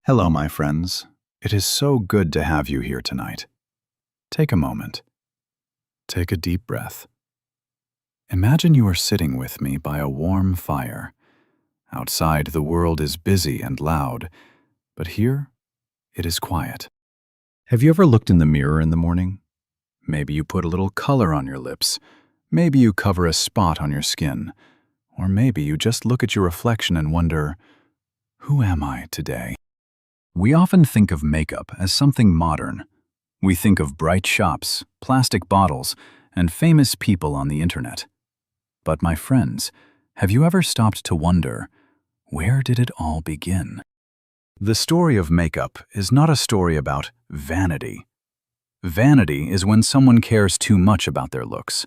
Hello, my friends. It is so good to have you here tonight. Take a moment. Take a deep breath. Imagine you are sitting with me by a warm fire. Outside, the world is busy and loud, but here, it is quiet. Have you ever looked in the mirror in the morning? Maybe you put a little color on your lips. Maybe you cover a spot on your skin. Or maybe you just look at your reflection and wonder, who am I today? We often think of makeup as something modern. We think of bright shops, plastic bottles, and famous people on the internet. But my friends, have you ever stopped to wonder, where did it all begin? The story of makeup is not a story about vanity. Vanity is when someone cares too much about their looks.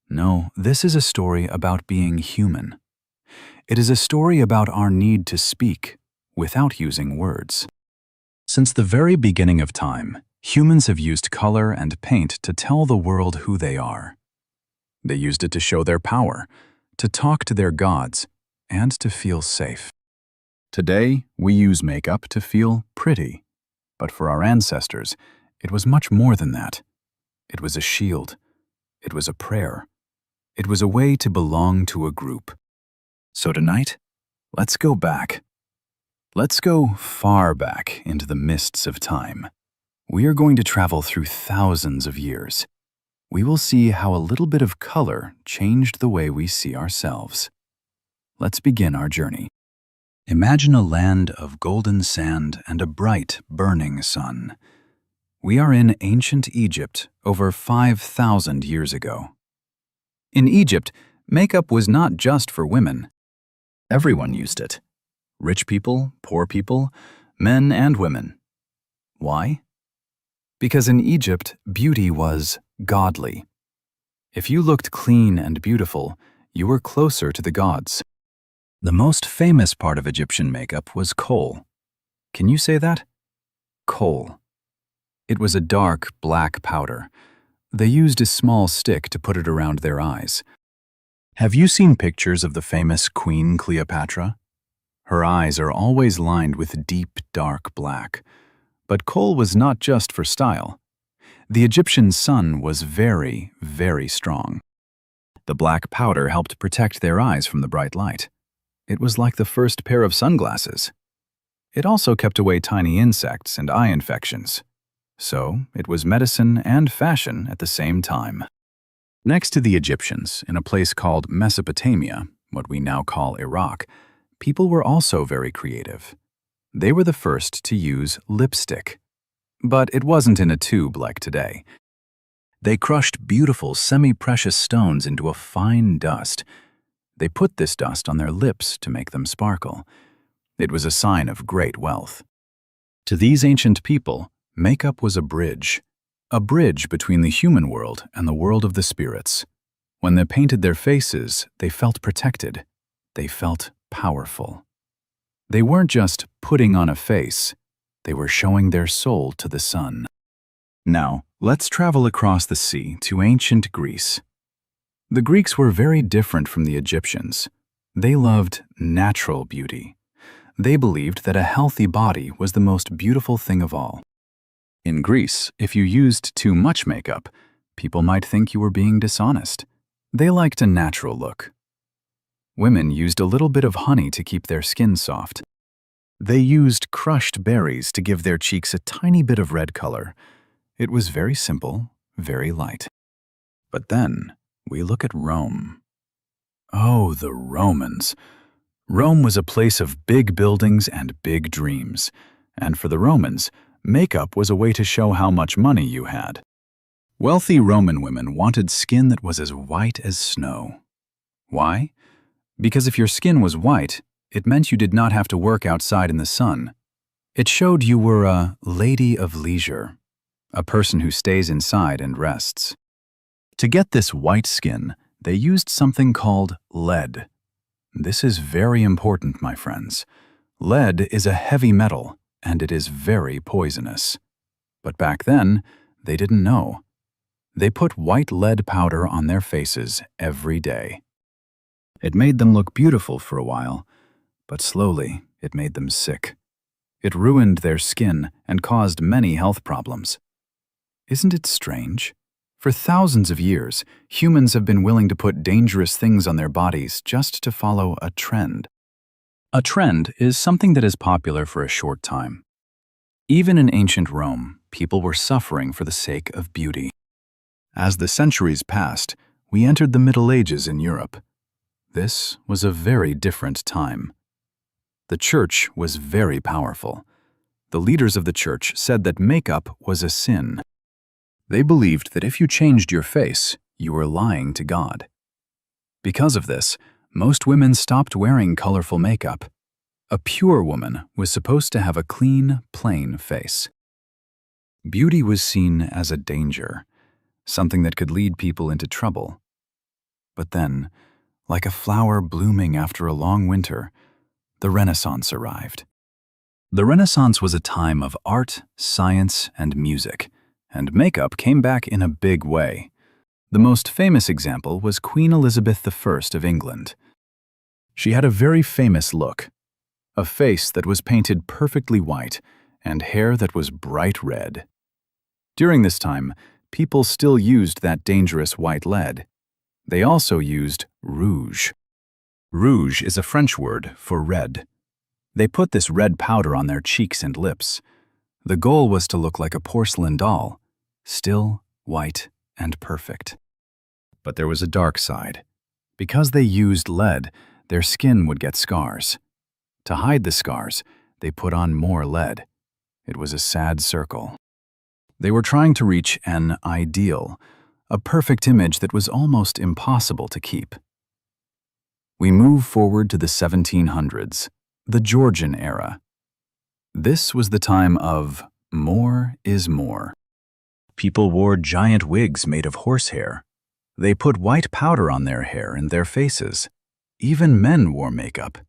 No, this is a story about being human. It is a story about our need to speak without using words. Since the very beginning of time, humans have used color and paint to tell the world who they are. They used it to show their power, to talk to their gods, and to feel safe. Today, we use makeup to feel pretty, but for our ancestors, it was much more than that. It was a shield. It was a prayer. It was a way to belong to a group. So tonight, let's go back. Let's go far back into the mists of time. We are going to travel through thousands of years. We will see how a little bit of color changed the way we see ourselves. Let's begin our journey. Imagine a land of golden sand and a bright, burning sun. We are in ancient Egypt over 5,000 years ago. In Egypt, makeup was not just for women. Everyone used it. Rich people, poor people, men and women. Why? Because in Egypt, beauty was godly. If you looked clean and beautiful, you were closer to the gods. The most famous part of Egyptian makeup was kohl. Can you say that? Kohl. It was a dark, black powder. They used a small stick to put it around their eyes. Have you seen pictures of the famous Queen Cleopatra? Her eyes are always lined with deep, dark black. But kohl was not just for style. The Egyptian sun was very, very strong. The black powder helped protect their eyes from the bright light. It was like the first pair of sunglasses. It also kept away tiny insects and eye infections. So, it was medicine and fashion at the same time. Next to the Egyptians, in a place called Mesopotamia, what we now call Iraq, people were also very creative. They were the first to use lipstick. But it wasn't in a tube like today. They crushed beautiful semi-precious stones into a fine dust. They put this dust on their lips to make them sparkle. It was a sign of great wealth. To these ancient people, makeup was a bridge between the human world and the world of the spirits. When they painted their faces, they felt protected. They felt powerful. They weren't just putting on a face, they were showing their soul to the sun. Now, let's travel across the sea to ancient Greece. The Greeks were very different from the Egyptians. They loved natural beauty. They believed that a healthy body was the most beautiful thing of all. In Greece, if you used too much makeup, people might think you were being dishonest. They liked a natural look. Women used a little bit of honey to keep their skin soft. They used crushed berries to give their cheeks a tiny bit of red color. It was very simple, very light. But then, we look at Rome. Oh, the Romans. Rome was a place of big buildings and big dreams. And for the Romans, makeup was a way to show how much money you had. Wealthy Roman women wanted skin that was as white as snow. Why? Because if your skin was white, it meant you did not have to work outside in the sun. It showed you were a lady of leisure, a person who stays inside and rests. To get this white skin, they used something called lead. This is very important, my friends. Lead is a heavy metal, and it is very poisonous. But back then, they didn't know. They put white lead powder on their faces every day. It made them look beautiful for a while, but slowly it made them sick. It ruined their skin and caused many health problems. Isn't it strange? For thousands of years, humans have been willing to put dangerous things on their bodies just to follow a trend. A trend is something that is popular for a short time. Even in ancient Rome, people were suffering for the sake of beauty. As the centuries passed, we entered the Middle Ages in Europe. This was a very different time. The church was very powerful. The leaders of the church said that makeup was a sin. They believed that if you changed your face, you were lying to God. Because of this, most women stopped wearing colorful makeup. A pure woman was supposed to have a clean, plain face. Beauty was seen as a danger, something that could lead people into trouble. But then, like a flower blooming after a long winter, the Renaissance arrived. The Renaissance was a time of art, science, and music, and makeup came back in a big way. The most famous example was Queen Elizabeth I of England. She had a very famous look, a face that was painted perfectly white and hair that was bright red. During this time, people still used that dangerous white lead. They also used rouge. Rouge is a French word for red. They put this red powder on their cheeks and lips. The goal was to look like a porcelain doll, still, white, and perfect. But there was a dark side. Because they used lead, their skin would get scars. To hide the scars, they put on more lead. It was a sad circle. They were trying to reach an ideal, a perfect image that was almost impossible to keep. We move forward to the 1700s, the Georgian era. This was the time of more is more. People wore giant wigs made of horsehair. They put white powder on their hair and their faces. Even men wore makeup.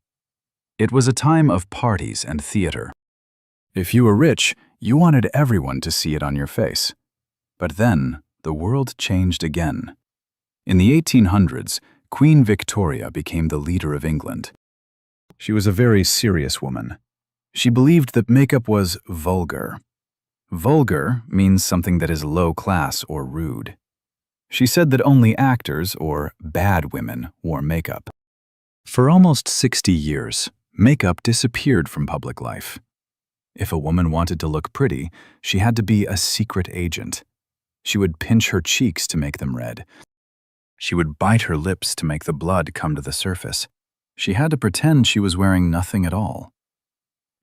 It was a time of parties and theater. If you were rich, you wanted everyone to see it on your face. But then, the world changed again. In the 1800s, Queen Victoria became the leader of England. She was a very serious woman. She believed that makeup was vulgar. Vulgar means something that is low class or rude. She said that only actors or bad women wore makeup. For almost 60 years, makeup disappeared from public life. If a woman wanted to look pretty, she had to be a secret agent. She would pinch her cheeks to make them red. She would bite her lips to make the blood come to the surface. She had to pretend she was wearing nothing at all.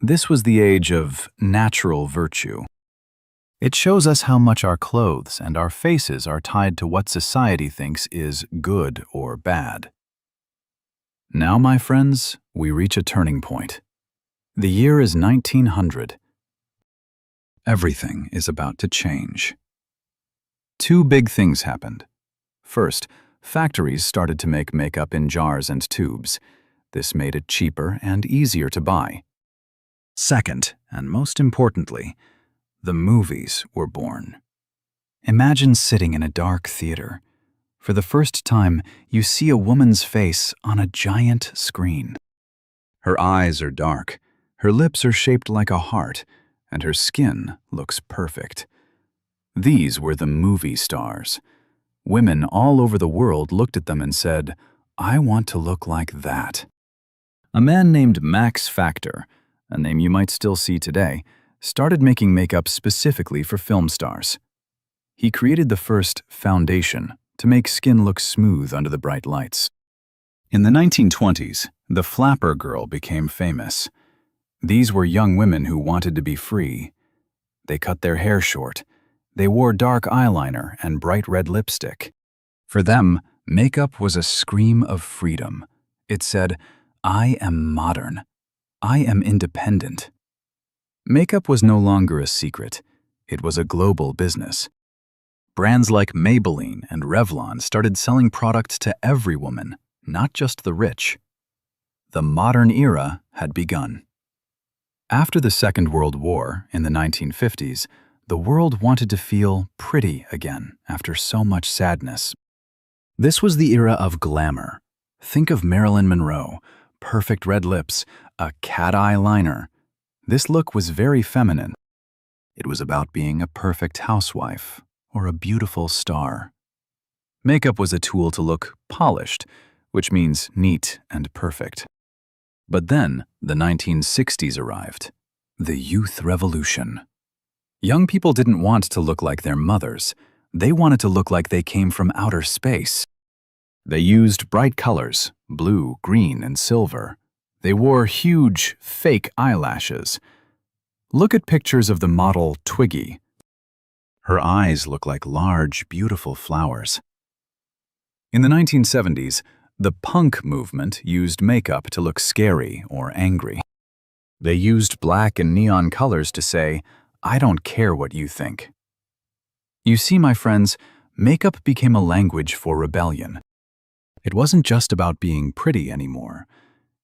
This was the age of natural virtue. It shows us how much our clothes and our faces are tied to what society thinks is good or bad. Now, my friends, we reach a turning point. The year is 1900. Everything is about to change. Two big things happened. First, factories started to make makeup in jars and tubes. This made it cheaper and easier to buy. Second, and most importantly, the movies were born. Imagine sitting in a dark theater. For the first time, you see a woman's face on a giant screen. Her eyes are dark, her lips are shaped like a heart, and her skin looks perfect. These were the movie stars. Women all over the world looked at them and said, "I want to look like that." A man named Max Factor, a name you might still see today, started making makeup specifically for film stars. He created the first foundation to make skin look smooth under the bright lights. In the 1920s, the flapper girl became famous. These were young women who wanted to be free. They cut their hair short. They wore dark eyeliner and bright red lipstick. For them, makeup was a scream of freedom. It said, "I am modern. I am independent." Makeup was no longer a secret. It was a global business. Brands like Maybelline and Revlon started selling products to every woman, not just the rich. The modern era had begun. After the Second World War in the 1950s, the world wanted to feel pretty again after so much sadness. This was the era of glamour. Think of Marilyn Monroe, perfect red lips, a cat eye liner. This look was very feminine. It was about being a perfect housewife or a beautiful star. Makeup was a tool to look polished, which means neat and perfect. But then the 1960s arrived, the youth revolution. Young people didn't want to look like their mothers. They wanted to look like they came from outer space. They used bright colors, blue, green, and silver. They wore huge, fake eyelashes. Look at pictures of the model Twiggy. Her eyes look like large, beautiful flowers. In the 1970s, the punk movement used makeup to look scary or angry. They used black and neon colors to say, "I don't care what you think." You see, my friends, makeup became a language for rebellion. It wasn't just about being pretty anymore.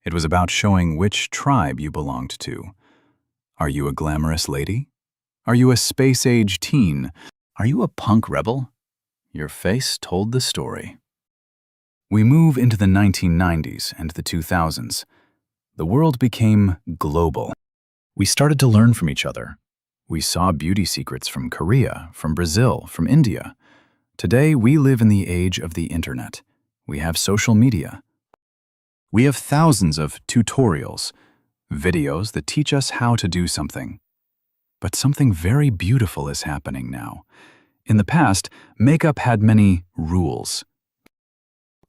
It was about showing which tribe you belonged to. Are you a glamorous lady? Are you a space-age teen? Are you a punk rebel? Your face told the story. We move into the 1990s and the 2000s. The world became global. We started to learn from each other. We saw beauty secrets from Korea, from Brazil, from India. Today, we live in the age of the internet. We have social media. We have thousands of tutorials, videos that teach us how to do something. But something very beautiful is happening now. In the past, makeup had many rules.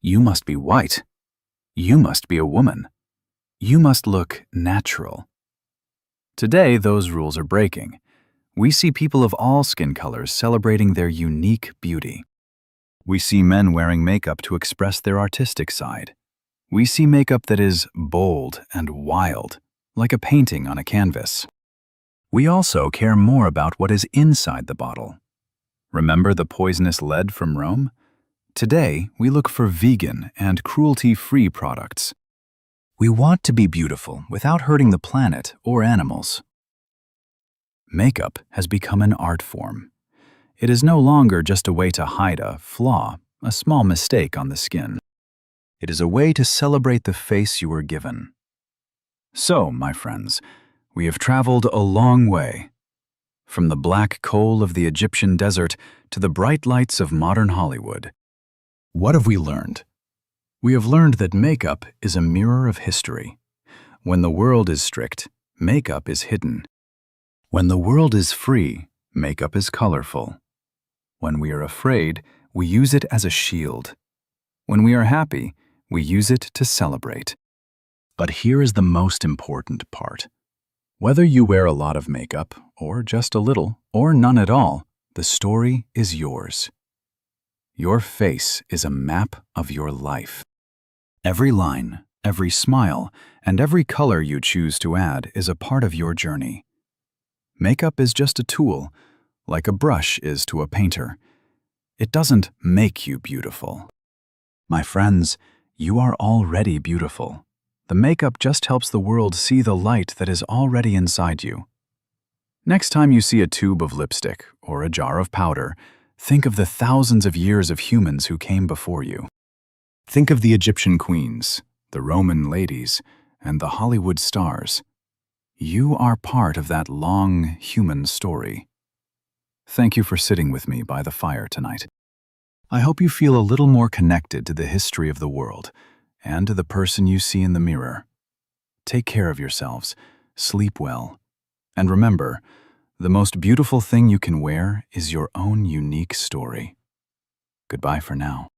You must be white. You must be a woman. You must look natural. Today, those rules are breaking. We see people of all skin colors celebrating their unique beauty. We see men wearing makeup to express their artistic side. We see makeup that is bold and wild, like a painting on a canvas. We also care more about what is inside the bottle. Remember the poisonous lead from Rome? Today, we look for vegan and cruelty-free products. We want to be beautiful without hurting the planet or animals. Makeup has become an art form. It is no longer just a way to hide a flaw, a small mistake on the skin. It is a way to celebrate the face you were given. So, my friends, we have traveled a long way. From the black coal of the Egyptian desert to the bright lights of modern Hollywood. What have we learned? We have learned that makeup is a mirror of history. When the world is strict, makeup is hidden. When the world is free, makeup is colorful. When we are afraid, we use it as a shield. When we are happy, we use it to celebrate. But here is the most important part. Whether you wear a lot of makeup, or just a little, or none at all, the story is yours. Your face is a map of your life. Every line, every smile, and every color you choose to add is a part of your journey. Makeup is just a tool, like a brush is to a painter. It doesn't make you beautiful. My friends, you are already beautiful. The makeup just helps the world see the light that is already inside you. Next time you see a tube of lipstick or a jar of powder, think of the thousands of years of humans who came before you. Think of the Egyptian queens, the Roman ladies, and the Hollywood stars. You are part of that long human story. Thank you for sitting with me by the fire tonight. I hope you feel a little more connected to the history of the world and to the person you see in the mirror. Take care of yourselves, sleep well, and remember, the most beautiful thing you can wear is your own unique story. Goodbye for now.